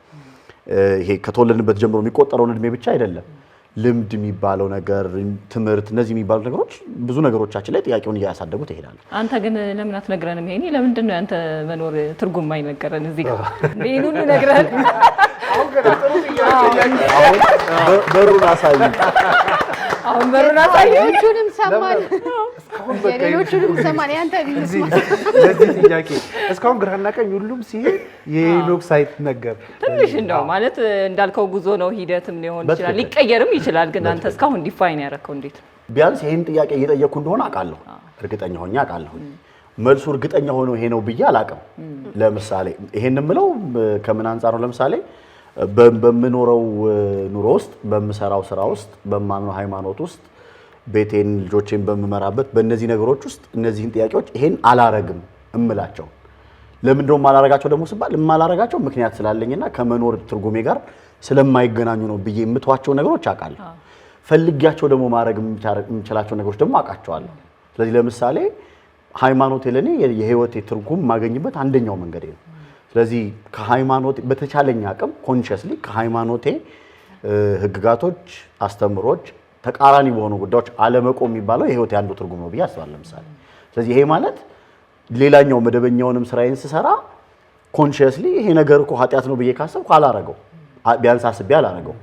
Speaker 6: ይሄ ከተወለድንበት ጀምሮ የሚቆጠረውን እድሜ ብቻ አይደለም። ልምድ የሚባለው ነገር፣ ትምህርት፣ እነዚህ የሚባሉት ነገሮች ብዙ ነገሮቻችን ላይ ጥያቄውን እያሳደጉት ይሄዳሉ።
Speaker 3: አንተ ግን ለምን አትነግረንም? ይሄኔ ለምንድን ነው ያንተ መኖር ትርጉም አይነገረን? እዚህ ጋር ይሄን ሁሉ ነግረን
Speaker 2: አሁን ገና ጥሩ ጥያቄ።
Speaker 6: በሩን አሳይ።
Speaker 3: አሁን በሩን አሳይ።
Speaker 5: ሌሎቹንም ሰማን፣ ሌሎቹንም ሰማን። ያንተ ቢልስማ
Speaker 2: ለዚህ ጥያቄ እስካሁን ግራና ቀኝ ሁሉም ሲሄድ የሄኖክ ሳይት ነገር
Speaker 3: ትንሽ እንደው ማለት እንዳልከው ጉዞ ነው፣ ሂደትም ሊሆን ይችላል፣ ሊቀየርም ይችላል። ግን አንተ እስካሁን ዲፋይን ያደረከው እንዴት?
Speaker 6: ቢያንስ ይሄን ጥያቄ እየጠየቅኩ እንደሆነ አውቃለሁ፣ እርግጠኛ ሆኜ አውቃለሁ። መልሱ እርግጠኛ ሆኖ ይሄ ነው ብዬ አላውቅም። ለምሳሌ ይሄን የምለው ከምን አንፃር ነው? ለምሳሌ በምኖረው ኑሮ ውስጥ፣ በምሰራው ስራ ውስጥ፣ በማምነው ሃይማኖት ውስጥ፣ ቤቴን ልጆቼን በምመራበት በእነዚህ ነገሮች ውስጥ እነዚህን ጥያቄዎች ይሄን አላረግም እምላቸው ለምን እንደው ማላረጋቸው ደግሞ ሲባል የማላረጋቸው ምክንያት ስላለኝና ከመኖር ትርጉሜ ጋር ስለማይገናኙ ነው ብዬ የምትዋቸው ነገሮች አውቃለሁ። ፈልጊያቸው ደግሞ ማድረግ የምችላቸው ነገሮች ደግሞ አውቃቸዋለሁ። ስለዚህ ለምሳሌ ሃይማኖቴ ለኔ የህይወቴ ትርጉም ማገኝበት አንደኛው መንገድ ነው። ስለዚህ ከሃይማኖቴ በተቻለኝ አቅም ኮንሺየስሊ ከሃይማኖቴ ህግጋቶች፣ አስተምሮች ተቃራኒ በሆኑ ጉዳዮች አለመቆም የሚባለው የህይወቴ አንዱ ትርጉም ነው ብዬ አስባለሁ። ለምሳሌ ስለዚህ ይሄ ማለት ሌላኛው መደበኛውንም ስራዬን ስሰራ ኮንሺየስሊ ይሄ ነገር እኮ ኃጢያት ነው ብዬ ካሰብኩ አላረገው፣ ቢያንስ አስቤ አላረገው።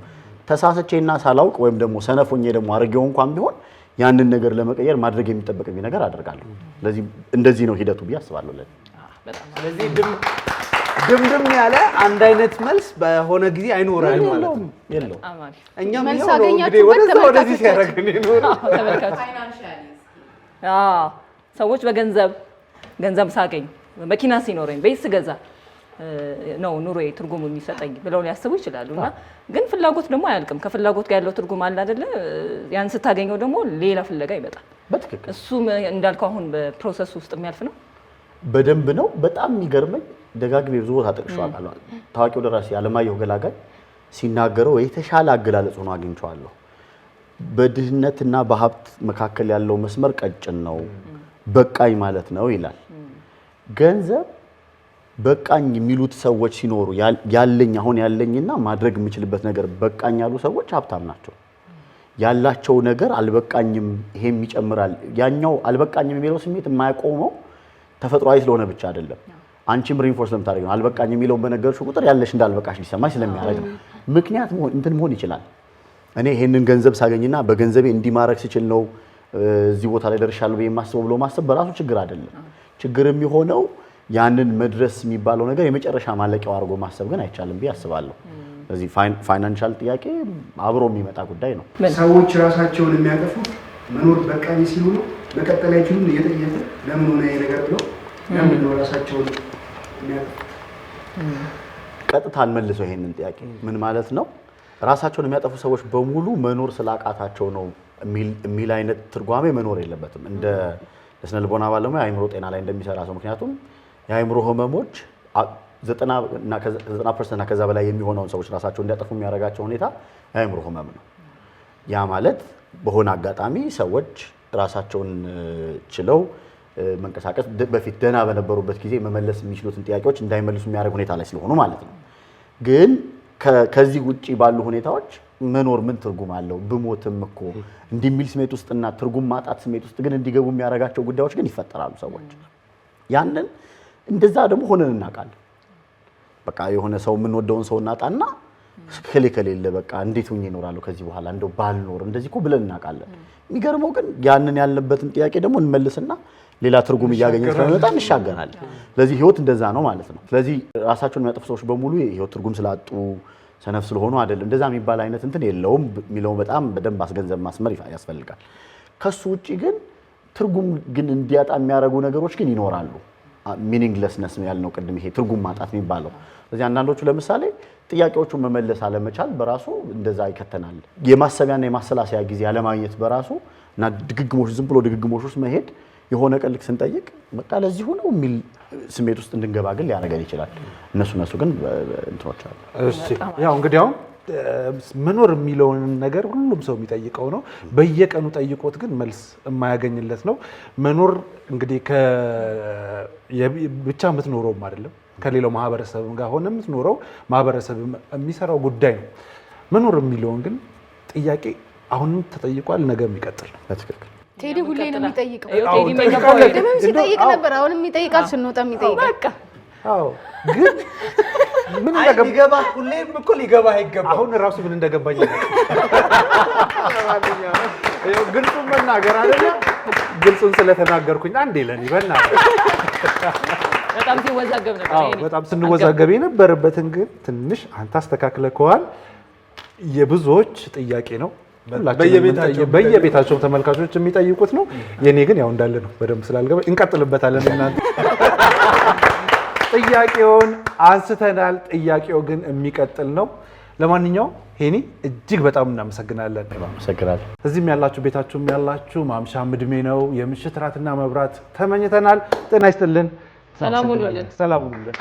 Speaker 6: ተሳስቼና ሳላውቅ ወይም ደግሞ ሰነፎኜ ደግሞ አርጌው እንኳን ቢሆን ያንን ነገር ለመቀየር ማድረግ የሚጠበቅብኝ ነገር አደርጋለሁ። ስለዚህ እንደዚህ ነው ሂደቱ ብዬ አስባለሁ።
Speaker 4: ስለዚህ ድምድም ያለ አንድ አይነት መልስ በሆነ ጊዜ አይኖርም ማለት ነው።
Speaker 6: የለውም።
Speaker 4: እኛም
Speaker 5: መልስ
Speaker 4: ይኸው ነው እንግዲህ ወደዚህ ሲያደርገን ይኖራል።
Speaker 3: ሰዎች ገንዘብ ሳገኝ፣ መኪና ሲኖረኝ፣ ቤት ስገዛ ነው ኑሮዬ ትርጉም የሚሰጠኝ ብለው ሊያስቡ ይችላሉ። እና ግን ፍላጎት ደግሞ አያልቅም። ከፍላጎት ጋር ያለው ትርጉም አለ አይደለ? ያን ስታገኘው ደግሞ ሌላ ፍለጋ ይመጣል።
Speaker 6: በትክክል
Speaker 3: እሱ እንዳልከው አሁን በፕሮሰስ ውስጥ የሚያልፍ ነው።
Speaker 6: በደንብ ነው። በጣም የሚገርመኝ ደጋግሜ ብዙ ቦታ ጠቅሼዋለሁ። ታዋቂው ደራሲ አለማየሁ ገላጋይ ሲናገረው የተሻለ አገላለጽ ሆኖ አግኝቼዋለሁ። በድህነትና በሀብት መካከል ያለው መስመር ቀጭን ነው፣ በቃኝ ማለት ነው ይላል። ገንዘብ በቃኝ የሚሉት ሰዎች ሲኖሩ ያለኝ አሁን ያለኝና ማድረግ የምችልበት ነገር በቃኝ ያሉ ሰዎች ሀብታም ናቸው። ያላቸው ነገር አልበቃኝም፣ ይሄም ይጨምራል። ያኛው አልበቃኝም የሚለው ስሜት የማያቆመው ተፈጥሯዊ ስለሆነ ብቻ አይደለም። አንቺም ሪንፎርስ ለምታደርጊ ነው። አልበቃኝ የሚለውን በነገርሽው ቁጥር ያለሽ እንዳልበቃሽ ሊሰማሽ ስለሚያደርግ ነው። ምክንያት መሆን ይችላል። እኔ ይሄንን ገንዘብ ሳገኝና በገንዘቤ እንዲማረክ ሲችል ነው እዚህ ቦታ ላይ ደርሻለሁ ብዬ የማስበው ብሎ ማሰብ በራሱ ችግር አይደለም። ችግር የሚሆነው ያንን መድረስ የሚባለው ነገር የመጨረሻ ማለቂያው አድርጎ ማሰብ ግን አይቻልም ብዬ አስባለሁ። ስለዚህ ፋይናንሻል ጥያቄ አብሮ የሚመጣ ጉዳይ ነው።
Speaker 7: ሰዎች ራሳቸውን የሚያጠፉት መኖር በቃኝ ሲሉ ነው። መቀጠል አይችሉም። እየጠየቁ ለምን ሆነ ይሄ ነገር ብለው ለምን ነው ራሳቸውን የሚያጠፉት?
Speaker 6: ቀጥታ እንመልሰው ይሄንን ጥያቄ ምን ማለት ነው? ራሳቸውን የሚያጠፉ ሰዎች በሙሉ መኖር ስላቃታቸው ነው የሚል አይነት ትርጓሜ መኖር የለበትም። እንደ ስነ ልቦና ባለሙያ የአእምሮ ጤና ላይ እንደሚሰራ ሰው ምክንያቱም የአእምሮ ህመሞች 90% እና ከዛ በላይ የሚሆነውን ሰዎች ራሳቸውን እንዲያጠፉ የሚያደርጋቸው ሁኔታ የአእምሮ ህመም ነው። ያ ማለት በሆነ አጋጣሚ ሰዎች ራሳቸውን ችለው መንቀሳቀስ በፊት ደህና በነበሩበት ጊዜ መመለስ የሚችሉትን ጥያቄዎች እንዳይመልሱ የሚያደርግ ሁኔታ ላይ ስለሆኑ ማለት ነው። ግን ከዚህ ውጪ ባሉ ሁኔታዎች መኖር ምን ትርጉም አለው? ብሞትም እኮ እንዲሚል ስሜት ውስጥና ትርጉም ማጣት ስሜት ውስጥ ግን እንዲገቡ የሚያደርጋቸው ጉዳዮች ግን ይፈጠራሉ ሰዎች። ያንን እንደዛ ደግሞ ሆነን እናውቃለን። በቃ የሆነ ሰው የምንወደውን ሰው እናጣና ከሌለ በቃ እንዴት ሆኜ እኖራለሁ ከዚህ በኋላ እንደው ባልኖር እንደዚህ እኮ ብለን እናውቃለን። የሚገርመው ግን ያንን ያለበትን ጥያቄ ደግሞ እንመልስና ሌላ ትርጉም እያገኘን ስለመጣ እንሻገራለን። ስለዚህ ህይወት እንደዛ ነው ማለት ነው። ስለዚህ ራሳቸውን የሚያጠፉ ሰዎች በሙሉ የህይወት ትርጉም ስላጡ ሰነፍ ስለሆኑ አይደለም እንደዛ የሚባል አይነት እንትን የለውም የሚለው በጣም በደንብ አስገንዘብ ማስመር ያስፈልጋል። ከሱ ውጪ ግን ትርጉም ግን እንዲያጣ የሚያደርጉ ነገሮች ግን ይኖራሉ። ሚኒንግለስነስ ያልነው ቅድም ይሄ ትርጉም ማጣት የሚባለው። ስለዚህ አንዳንዶቹ ለምሳሌ ጥያቄዎቹን መመለስ አለመቻል በራሱ እንደዛ ይከተናል። የማሰቢያና የማሰላሰያ ጊዜ አለማግኘት በራሱ እና ድግግሞሽ ዝም ብሎ ድግግሞሽ ውስጥ መሄድ የሆነ ቀልክ ስንጠይቅ በቃ ለዚህ ሆነው የሚል ስሜት ውስጥ እንድንገባ ግን ሊያደርገን ይችላል። እነሱ ግን እንትኖች አሉ።
Speaker 2: እሺ ያው እንግዲህ አሁን መኖር የሚለውን ነገር ሁሉም ሰው የሚጠይቀው ነው። በየቀኑ ጠይቆት ግን መልስ የማያገኝለት ነው። መኖር እንግዲህ ብቻ የምትኖረውም አይደለም ከሌላው ማህበረሰብም ጋር ሆነ የምትኖረው ማህበረሰብ የሚሰራው ጉዳይ ነው። መኖር የሚለውን ግን ጥያቄ አሁንም ተጠይቋል፣ ነገም ይቀጥል ነው።
Speaker 6: በትክክል
Speaker 5: ቴዲ ሁሌ ነው የሚጠይቀው።
Speaker 3: ቴዲ
Speaker 5: ደምም ሲጠይቅ ነበር፣ አሁንም ይጠይቃል፣ ስንወጣም ይጠይቃል።
Speaker 3: በቃ
Speaker 2: አዎ ግን ምን
Speaker 4: ሊገባ ሁሌም እኮ ሊገባ አይገባም።
Speaker 2: አሁን ራሱ ምን እንደገባኝ ግልጹን መናገር አይደለ? ግልጹን ስለተናገርኩኝ አንዴ ለኔ በእናትህ
Speaker 3: በጣም ሲወዛገብ ነበር።
Speaker 2: አዎ በጣም ስንወዛገብ የነበረበትን ግን ትንሽ አንተ አስተካክለከዋል። የብዙዎች ጥያቄ ነው። በየቤታቸው ተመልካቾች የሚጠይቁት ነው። የኔ ግን ያው እንዳለ ነው። በደንብ ስላልገባ እንቀጥልበታለን። እናንተ ጥያቄውን አንስተናል። ጥያቄው ግን የሚቀጥል ነው። ለማንኛውም ሄኒ እጅግ በጣም እናመሰግናለን።
Speaker 6: አመሰግናለሁ።
Speaker 2: እዚህም ያላችሁ ቤታችሁም ያላችሁ ማምሻም እድሜ ነው። የምሽት ራትና መብራት ተመኝተናል። ጤና ይስጥልን።
Speaker 3: ሰላም ሁኑልን።
Speaker 2: ሰላም ሁኑልን።